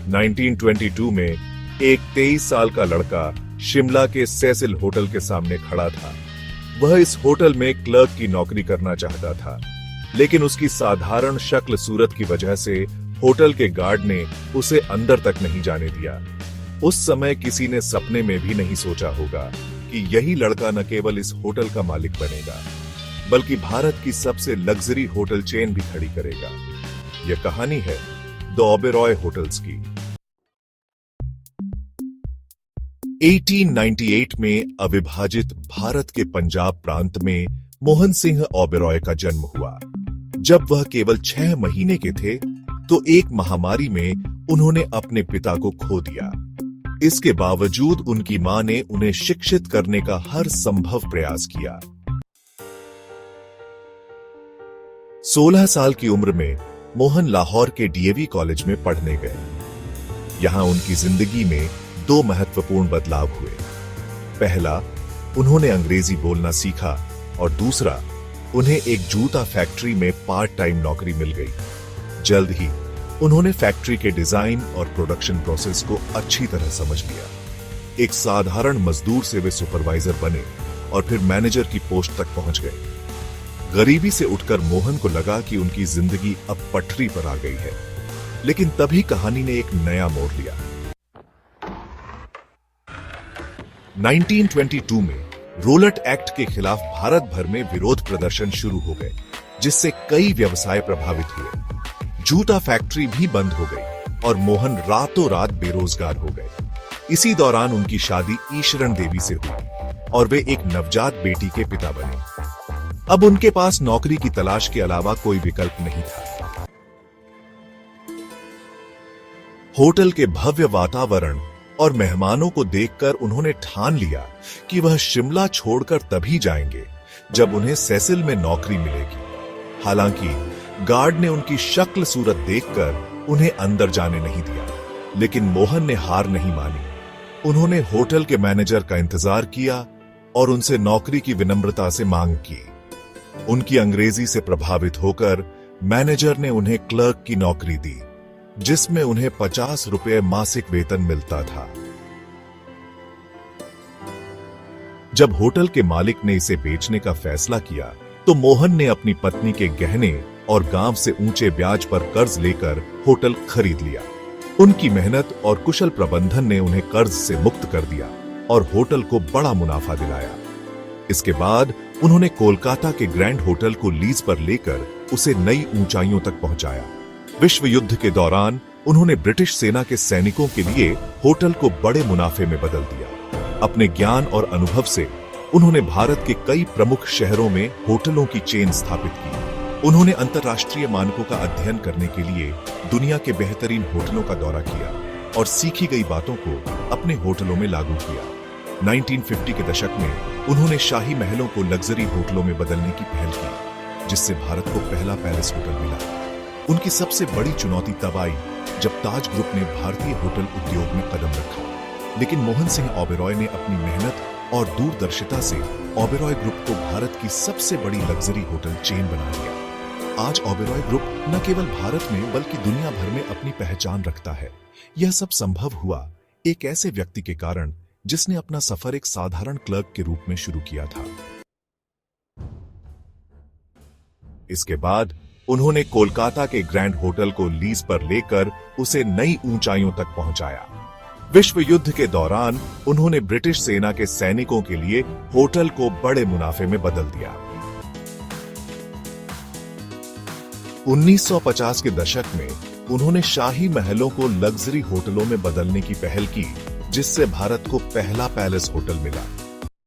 1922 में एक 23 साल का लड़का शिमला के सेसिल होटल के सामने खड़ा था। वह इस होटल में क्लर्क की नौकरी करना चाहता था, लेकिन उसकी साधारण शक्ल सूरत की वजह से होटल के गार्ड ने उसे अंदर तक नहीं जाने दिया। उस समय किसी ने सपने में भी नहीं सोचा होगा कि यही लड़का न केवल इस होटल का मालिक बनेगा, बल्कि भारत की सबसे लग्जरी होटल चेन भी खड़ी करेगा। यह कहानी है द ओबेरॉय होटल्स की। 1898 में अविभाजित भारत के पंजाब प्रांत में मोहन सिंह ओबेरॉय का जन्म हुआ। जब वह केवल 6 महीने के थे तो एक महामारी में उन्होंने अपने पिता को खो दिया। इसके बावजूद उनकी मां ने उन्हें शिक्षित करने का हर संभव प्रयास किया। 16 साल की उम्र में मोहन लाहौर के डीएवी कॉलेज में पढ़ने गए। यहां उनकी जिंदगी में 2 महत्वपूर्ण बदलाव हुए। पहला, उन्होंने अंग्रेजी बोलना सीखा और दूसरा, उन्हें एक जूता फैक्ट्री में पार्ट टाइम नौकरी मिल गई। जल्द ही उन्होंने फैक्ट्री के डिजाइन और प्रोडक्शन प्रोसेस को अच्छी तरह समझ लिया। एक साधारण मजदूर से वे सुपरवाइजर बने और फिर मैनेजर की पोस्ट तक पहुंच गए। गरीबी से उठकर मोहन को लगा कि उनकी जिंदगी अब पटरी पर आ गई है, लेकिन तभी कहानी ने एक नया मोड़ लिया। 1922 में रोलट एक्ट के खिलाफ भारत भर में विरोध प्रदर्शन शुरू हो गए, जिससे कई व्यवसाय प्रभावित हुए। जूता फैक्ट्री भी बंद हो गई और मोहन रातों रात बेरोजगार हो गए। इसी दौरान उनकी शादी ईशरण देवी से हुई और वे एक नवजात बेटी के पिता बने। अब उनके पास नौकरी की तलाश के अलावा कोई विकल्प नहीं था। होटल के भव्य वातावरण और मेहमानों को देखकर उन्होंने ठान लिया कि वह शिमला छोड़कर तभी जाएंगे जब उन्हें सेसिल में नौकरी मिलेगी। हालांकि गार्ड ने उनकी शक्ल सूरत देखकर उन्हें अंदर जाने नहीं दिया, लेकिन मोहन ने हार नहीं मानी। उन्होंने होटल के मैनेजर का इंतजार किया और उनसे नौकरी की विनम्रता से मांग की। उनकी अंग्रेजी से प्रभावित होकर मैनेजर ने उन्हें क्लर्क की नौकरी दी, जिसमें उन्हें 50 रुपए मासिक वेतन मिलता था। जब होटल के मालिक ने इसे बेचने का फैसला किया तो मोहन ने अपनी पत्नी के गहने और गांव से ऊंचे ब्याज पर कर्ज लेकर होटल खरीद लिया। उनकी मेहनत और कुशल प्रबंधन ने उन्हें कर्ज से मुक्त कर दिया और होटल को बड़ा मुनाफा दिलाया। इसके बाद उन्होंने कोलकाता के ग्रैंड होटल को लीज पर लेकर उसे नई ऊंचाइयों तक पहुंचाया। विश्व युद्ध के दौरान उन्होंने ब्रिटिश सेना के सैनिकों के लिए होटल को बड़े मुनाफे में बदल दिया। अपने ज्ञान और अनुभव से उन्होंने भारत के कई प्रमुख शहरों में होटलों की चेन स्थापित की। उन्होंने अंतर्राष्ट्रीय मानकों का अध्ययन करने के लिए दुनिया के बेहतरीन होटलों का दौरा किया और सीखी गई बातों को अपने होटलों में लागू किया। 1950 के दशक में उन्होंने शाही महलों को लग्जरी होटलों में बदलने की पहल की, जिससे भारत को पहला पैलेस होटल मिला। उनकी सबसे बड़ी चुनौती तब आई जब ताज ग्रुप ने भारतीय होटल उद्योग में कदम रखा, लेकिन मोहन सिंह ओबेरॉय ने अपनी मेहनत और दूरदर्शिता से ओबेरॉय ग्रुप को भारत की सबसे बड़ी लग्जरी होटल चेन बना दिया। आज ओबेरॉय ग्रुप न केवल भारत में बल्कि दुनिया भर में अपनी पहचान रखता है। यह सब संभव हुआ एक ऐसे व्यक्ति के कारण जिसने अपना सफर एक साधारण क्लर्क के रूप में शुरू किया था। इसके बाद उन्होंने कोलकाता के ग्रैंड होटल को लीज पर लेकर उसे नई ऊंचाइयों तक पहुंचाया। विश्व युद्ध के दौरान उन्होंने ब्रिटिश सेना के सैनिकों के लिए होटल को बड़े मुनाफे में बदल दिया। 1950 के दशक में उन्होंने शाही महलों को लग्जरी होटलों में बदलने की पहल की, जिससे भारत को पहला पैलेस होटल मिला।